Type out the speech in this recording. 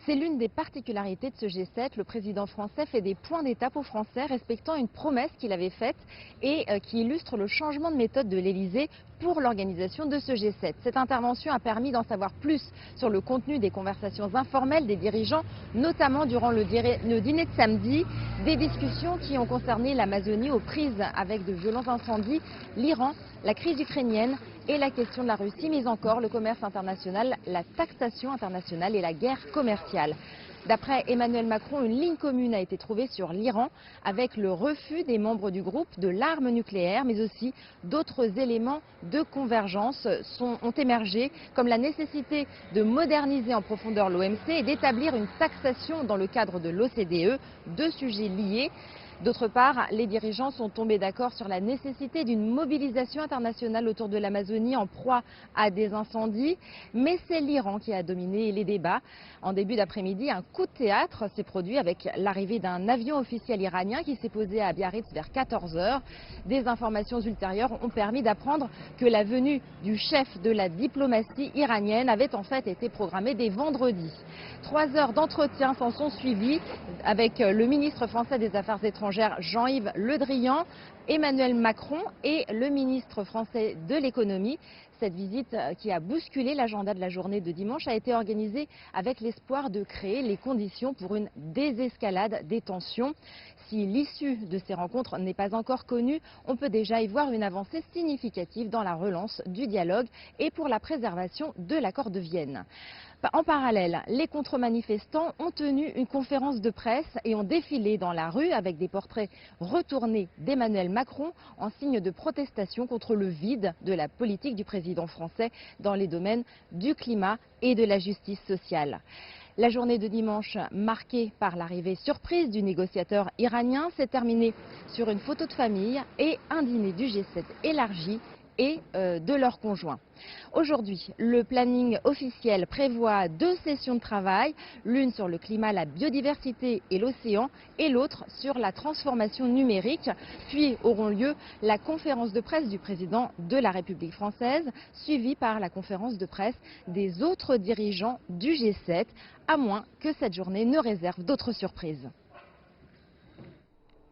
C'est l'une des particularités de ce G7. Le président français fait des points d'étape aux Français, respectant une promesse qu'il avait faite et qui illustre le changement de méthode de l'Elysée pour l'organisation de ce G7. Cette intervention a permis d'en savoir plus sur le contenu des conversations informelles des dirigeants, notamment durant le dîner de samedi, des discussions qui ont concerné l'Amazonie aux prises avec de violents incendies, l'Iran, la crise ukrainienne et la question de la Russie, mais encore le commerce international, la taxation internationale et la guerre commerciale. D'après Emmanuel Macron, une ligne commune a été trouvée sur l'Iran avec le refus des membres du groupe de l'arme nucléaire, mais aussi d'autres éléments de convergence ont émergé, comme la nécessité de moderniser en profondeur l'OMC et d'établir une taxation dans le cadre de l'OCDE, deux sujets liés. D'autre part, les dirigeants sont tombés d'accord sur la nécessité d'une mobilisation internationale autour de l'Amazonie en proie à des incendies. Mais c'est l'Iran qui a dominé les débats. En début d'après-midi, un coup de théâtre s'est produit avec l'arrivée d'un avion officiel iranien qui s'est posé à Biarritz vers 14 h. Des informations ultérieures ont permis d'apprendre que la venue du chef de la diplomatie iranienne avait en fait été programmée dès vendredi. 3 heures d'entretien s'en sont suivies avec le ministre français des Affaires étrangères Jean-Yves Le Drian, Emmanuel Macron et le ministre français de l'économie. Cette visite qui a bousculé l'agenda de la journée de dimanche a été organisée avec l'espoir de créer les conditions pour une désescalade des tensions. Si l'issue de ces rencontres n'est pas encore connue, on peut déjà y voir une avancée significative dans la relance du dialogue et pour la préservation de l'accord de Vienne. En parallèle, les contre-manifestants ont tenu une conférence de presse et ont défilé dans la rue avec des portraits retournés d'Emmanuel Macron en signe de protestation contre le vide de la politique du président français dans les domaines du climat et de la justice sociale. La journée de dimanche, marquée par l'arrivée surprise du négociateur iranien, s'est terminée sur une photo de famille et un dîner du G7 élargi et de leurs conjoints. Aujourd'hui, le planning officiel prévoit 2 sessions de travail, l'une sur le climat, la biodiversité et l'océan et l'autre sur la transformation numérique. Puis auront lieu la conférence de presse du président de la République française, suivie par la conférence de presse des autres dirigeants du G7, à moins que cette journée ne réserve d'autres surprises.